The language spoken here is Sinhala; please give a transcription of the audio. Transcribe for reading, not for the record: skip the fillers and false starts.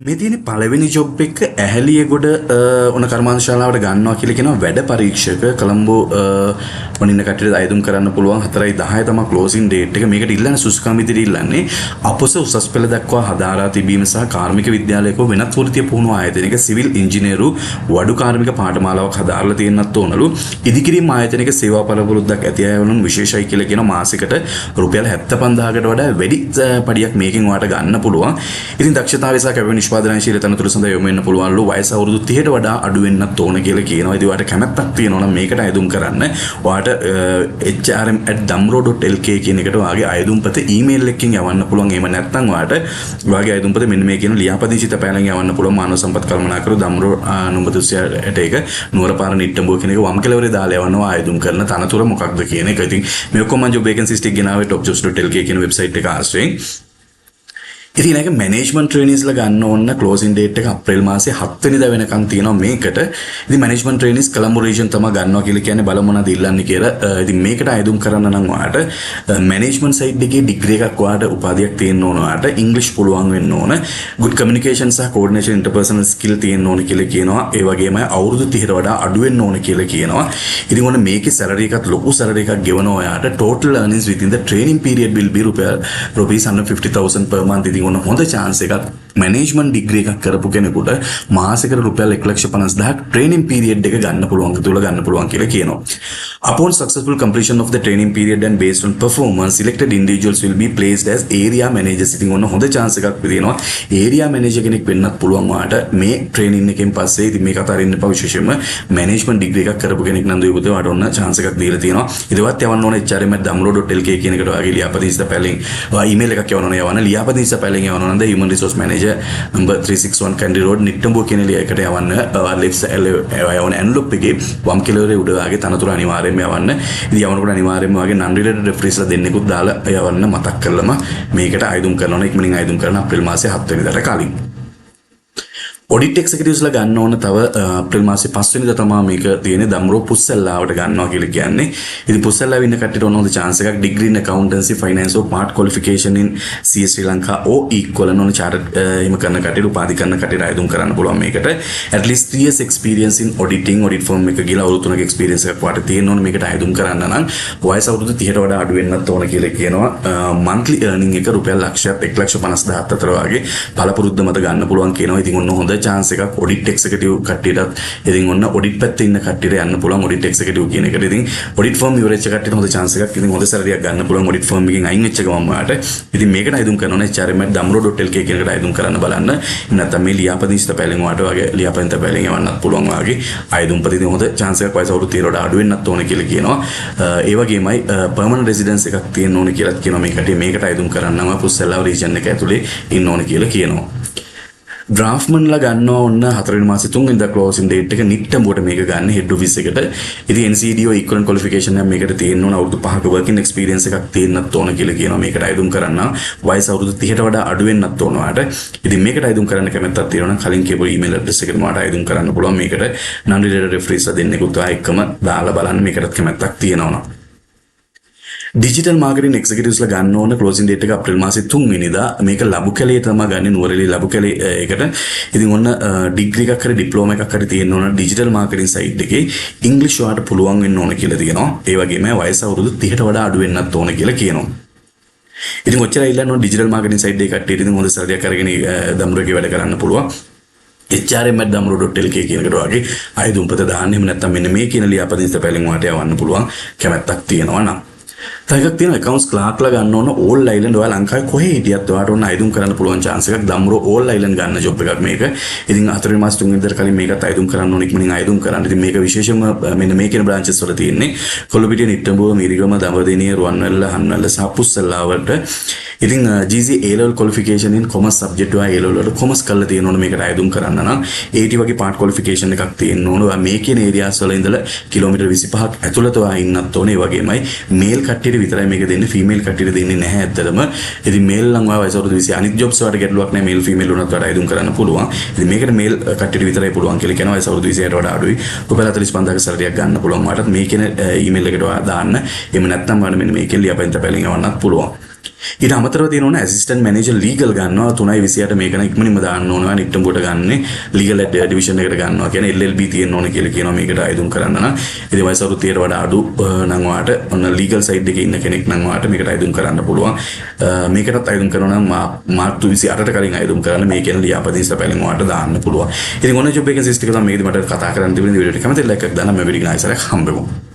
මේ තියෙන පළවෙනි ජොබ් එක ඇහැලියගොඩ ඔන කර්මාන්තශාලාවට ගන්නවා කියලා කියනවා වැඩ පරීක්ෂක කොළඹ වනින්න කට්ටියට අයදුම් කරන්න පුළුවන් 4:10 තමයි ක්ලෝසින් ඩේට් එක. මේකට ඉල්ලන්නේ සුසුකම් විදිහට ඉල්ලන්නේ අපොස උසස් පෙළ දක්වා හදාරා තිබීම සහ කාර්මික විද්‍යාලයක වෙනත් වෘත්තීය පුහුණුව ආයතනයක සිවිල් ඉංජිනේරු වඩු කාර්මික පාඨමාලාවක් හදාarලා තියෙන්නත් ඕනලු. ඉදිකිරීම ආයතනයක සේවා පළපුරුද්දක් ඇති අය වුණොත් විශේෂයි කියලා කියන මාසිකට රුපියල් 75000කට වඩා වැඩි පඩියක් මේකෙන් ඔයාලට ගන්න පුළුවන්. ඉතින් දක්ෂතාවය සහ කැපවීම නිෂ්පාදනශීල තනතුරු සඳහා යොමු වෙන්න පුළුවන්ලු. වයස අවුරුදු 30ට වඩා අඩු වෙන්නත් ඕන කියලා කියනවා. ඉතින් ඔයාලට කැමැත්තක් තියෙනවා නම් මේකට අයදුම් කරන්න. ඔයාලට hrm@damro.lk කියන එකට ඔයාගේ අයදුම්පත ඊමේල් එකකින් යවන්න පුළුවන්. එහෙම නැත්නම් ඔයාලට ඔයාගේ අයදුම්පත මෙන්න මේ කියන ලියාපදිංචි තැපෑලෙන් යවන්න පුළුවන්. මානව සම්පත් කළමනාකරු damro නුඹතුසියට ඒක නුවරපාර නිට්ටඹුව කියන එක වම් කෙළවරේ දාලා යවනවා අයදුම් කරන තනතුර මොකක්ද කියන එක. ඉතින් මේ ඔක්කොම මම ජොබ් වේකන්සිස් ටික ගෙනාවේ topjobs.lk කියන වෙබ්සයිට් එක ආශ්‍රයෙන්. ඉතින් ඒක මැනේජ්මන්ට් ට්‍රේනිස්ලා ගන්න ඕන ක්ලෝසින් ඩේට් එක අප්‍රේල් මාසේ 7 වෙනිදා වෙනකන් තියෙනවා මේකට. ඉතින් මැනේජ්මන්ට් ට්‍රේනිස් කොළඹ රීජන් තමයි ගන්නවා කියලා කියන්නේ බලමු මොනවද ඉල්ලන්නේ කියලා. ඉතින් මේකට අයදුම් කරන්න නම් ඔයාලට මැනේජ්මන්ට් සයිඩ් එකේ ඩිග්‍රී එකක් ඔයාලට උපාධියක් තියෙන්න ඕන. ඔයාලට ඉංග්‍රීසි පුළුවන් වෙන්න ඕන. good communication සහ coordination interpersonal skill තියෙන්න ඕන කියලා කියනවා. ඒ වගේම අවුරුදු 30ට වඩා අඩු වෙන්න ඕන කියලා කියනවා. ඉතින් ඔන්න මේකේ salary එකත් ලොකු salary එකක් ගෙවනවා ඔයාලට. total earnings within the training period will be rupees 150,000 per month. ඔන්න හොඳ chance එකක් මැනේජ්මන්ට් ඩිග්‍රී එකක් කරපු කෙනෙකුට මාසෙකට රුපියල් 1,50,000ක් ට්‍රේනින් පීරියඩ් එක ගන්න පුළුවන් කියලා කියනවා. Upon successful completion of the training period and based on performance, selected individuals will be placed as area managers. ඉතින් ඔන්න හොඳ chance එකක් තියෙනවා. area manager කෙනෙක් වෙන්නත් පුළුවන් ඔයාලට මේ ට්‍රේනින් එකෙන් පස්සේ. ඉතින් මේක අතරින් එපා විශේෂයෙන්ම මැනේජ්මන්ට් ඩිග්‍රී එකක් කරපු කෙනෙක් නම් දුවේ පුතේ ඔයාලට ඔන්න chance එකක් දීලා තියෙනවා. ඉතවත් යවන්න ඕනේ hrm@damro.lk කියන එකට ඔයාගේ ලියාපදිංචි තැපෑලෙන් ඔයා ඊමේල් එකක් යවන්න ඕනේ. යවන්න ලියාපදිංචි තැපෑලෙන් යවන්න ඕනේ. human resource manager number 361 Kandy Road Nittambuwa කියන එකට යවන්න. left යවන envelope එකේ වම් කෙළවරේ උඩ වාගේ තනතුරු අනිවාර්යයෙන්ම යවන්න. ඉතින් යවනකොට අනිවාර්යයෙන්ම වාගේ non related refereesලා දෙන්නෙකුත් දාලා යවන්න මතක් කරලම මේකට අයදුම් කරනවා. ඉක්මනින් අයදුම් කරන අප්‍රේල් මාසේ 7 වෙනිදාට කලින්. ඔඩිට් එක්සිකියුටිව්ස්ලා ගන්න ඕන තව අප්‍රේල් මාසේ 5 වෙනිදා තමයි මේක තියෙන්නේ. damro පුස්සල්ලාවට ගන්නවා කියලා කියන්නේ. ඉතින් පුස්සල්ලාව ඉන්න කට්ටියට ඕන හොඳ chance එකක්. degree in accountancy finance or part qualification in CS Sri Lanka or equivalent on chartered එහෙම කරන කට්ටියට උපාධි කරන කට්ටියට අයදුම් කරන්න පුළුවන් මේකට. at least 3 years experience in auditing audit firm එක ගිහලා අවුරුදු 3ක experience එකක් වාට තියෙන්න ඕන මේකට අයදුම් කරන්න නම්. වයස අවුරුදු 30ට වඩා අඩු වෙන්නත් ඕන කියලා කියනවා. monthly earning එක රුපියල් 1,50,000 අතර වගේ පළපුරුද්ද මත ගන්න පුළුවන් කියනවා. ඉතින් ඔන්න හොඳ chance එකක් ඔඩිට් එක්සිකියුටිව් කට්ටියටත්. ඉතින් ඔන්න ඔඩිට් පැත්තේ ඉන්න කට්ටියට යන්න පුළුවන් ඔඩිට් එක්සිකියුටිව් කියන එකට. ඉතින් ඔඩිට් ෆර්ම් ඉවරෙච්ච කට්ටියට හොඳ chance එකක්. ඉතින් හොඳ salary එකක් ගන්න පුළුවන් ඔඩිට් ෆර්ම් එකකින් අයින් වෙච්ච ගමන් ඔයාලට. ඉතින් මේකට අයදුම් කරනවා hrm@damro.lk කියන එකට අයදුම් කරන්න බලන්න. නැත්නම් මේ ලියාපදිංචි තැපෑලෙන් ඔයාලට වගේ ලියාපදිංචි තැපෑලෙන් යවන්නත් පුළුවන් වාගේ අයදුම්පත. ඉතින් හොඳ chance එකක් වයස අවුරුදු 30 වඩා අඩු වෙන්නත් ඕන කියලා කියනවා. ඒ වගේමයි permanent residence එකක් තියෙන්න ඕන කියලාත් කියනවා මේ කට්ටිය. මේකට අයදුම් කරන්නම පුස්සල්ලාව region එක ඇතුලේ ඉන්න ඕන කියලා කියනවා. ඩ්‍රාෆ්ට්මන්ලා ගන්නවා ඔන්න 4 වෙනි මාසේ 3 වෙනිදා ක්ලෝසින් ඩේට් එක නිට්ටඹුවට මේක ගන්න හෙඩ් ඔෆිස් එකට. ඉතින් NCDO equivalent qualification එක මේකට තියෙන්න ඕන. අවුරුදු 5ක working experience එකක් තියෙන්නත් ඕන කියලා කියනවා. මේකට අයදුම් කරන්න වයස අවුරුදු 30ට වඩා අඩු වෙන්නත් ඕන ඔයාලට. ඉතින් මේකට අයදුම් කරන්න කැමැත්තක් තියෙනවා නම් කලින් කියපු email address එකට ඔයාලට අයදුම් කරන්න පුළුවන්. මේකට non related referees දෙන්නෙකුත් ඔයා එක්කම දාලා බලන්න මේකටත් කැමැත්තක් තියෙනවා. ඩිජිටල් මාකටිං එක්සිකියුටිව්ස්ලා ගන්න ඕන ක්ලෝසින් ඩේට් එක අප්‍රේල් මාසේ 3 වෙනිදා. මේක ලබුකැලේ තමයි ගන්න නුවරඑළිය ලබුකැලේ එකට. ඉතින් ඔන්න ඩිග්‍රී එකක් හරි ඩිප්ලෝමා එකක් හරි තියෙන්න ඕන ඩිජිටල් මාකටිං සයිඩ් එකේ. ඉංග්‍රීසි ඔයාලට පුළුවන් වෙන්න ඕන කියලා තියෙනවා. ඒ වගේම වයස අවුරුදු 30ට වඩා අඩු වෙන්නත් ඕන කියලා කියනවා. ඉතින් ඔච්චර ඉල්ලන්න ඕන ඩිජිටල් මාකටිං සයිඩ් එකේ කට්ටියට ඉතින් හොඳ salary එකක් අරගෙන damro එකේ වැඩ කරන්න පුළුවන්. hrm@damro.lk කියන එකට වගේ අයදුම්පත දාන්න. එහෙම නැත්නම් මෙන්න මේ කියන ලියාපදිංචි තැපෑලෙන් ඔයාලට යවන්න පුළුවන් කැමැත්තක් තියෙනවා නම්. තවයක් තියෙනවා accounts clerkලා ගන්න ඕන all island. ඔයාලා ලංකාවේ කොහේ හිටියත් ඔයාලට ඕන අයදුම් කරන්න පුළුවන් chance එකක්. damro all island ගන්න job එකක් මේක. ඉතින් 4 වෙනි මාස 3 වෙනිදාට කලින් මේකත් අයදුම් කරන්න ඕන. ඉක්මනින් අයදුම් කරන්න. ඉතින් මේක විශේෂයෙන්ම මෙන්න මේ කියන branches වල තියෙන්නේ කොළඹිටිය, නිට්ටඹුව, මීරිගම, දඹදෙණිය, රුවන්වැල්ල, හන්වැල්ල සහ පුස්සල්ලාවට. ඉතින් GC A level qualification in commerce subject ඔයා A level වල commerce කරලා තියෙන්න ඕන මේකට අයදුම් කරන්න නම්. AT වගේ part qualification එකක් තියෙන්න ඕන. ඔයා මේ කියන areas වල ඉඳලා කිලෝමීටර් 25ක් ඇතුළත ඔයා ඉන්නත් ඕනේ. ඒ වගේමයි male කට්ටියට විතරයි මේක දෙන්නේ. female කට්ටියට දෙන්නේ නැහැ ඇත්තටම. ඉතින් male නම් ඔයා වයස අවුරුදු 20 අනිත් jobs වලට ගැටලුවක් නැහැ. male female උනත් ඔයාලට අයදුම් කරන්න පුළුවන්. ඉතින් මේකට male කට්ටියට විතරයි පුළුවන් කියලා කියනවා. වයස අවුරුදු 20ට වඩා අඩුයි. රුපියල් 45000ක salary එකක් ගන්න පුළුවන්. ඔයාලට මේ කියන email එකට ඔයා දාන්න. එහෙම නැත්නම් ඔයාලා මෙන්න මේකෙන් ලියාපදිංචි තැපෑලෙන් යවන්නත් පුළුවන්. ඊට අමතරව තියෙන ඕන ඇසිස්ටන්ට් මැනේජර් ලීගල් ගන්නවා 3:28 මේක නම් ඉක්මනින්ම දාන්න ඕනවා නිට්ටඹුවට ගන්න ලීගල් ඩිවිෂන් එකට ගන්නවා කියන්නේ LLB තියෙන්න ඕන කියලා කියනවා මේකට අයදුම් කරන්න නම් ඉතින් වයස අවුරුදු 30ට වඩා අඩු නම් වාට ඔන්න ලීගල් සයිඩ් එකේ ඉන්න කෙනෙක් නම් වාට මේකට අයදුම් කරන්න පුළුවන් මේකටත් අයදුම් කරනවා නම් මාර්තු 28ට කලින් අයදුම් කරන්න මේ කියන ලියාපදිංචි තැපැලෙන් වාට දාන්න පුළුවන් ඉතින් ඔන්න ජොබ් එක සිස්ටම් එක තමයි මේකද මට කතා කරන්න තිබුණේ වීඩියෝ එක කැමතිද ලයික් එකක් දාන්න මේ වීඩියෝ එක ආයෙත් හම්බෙමු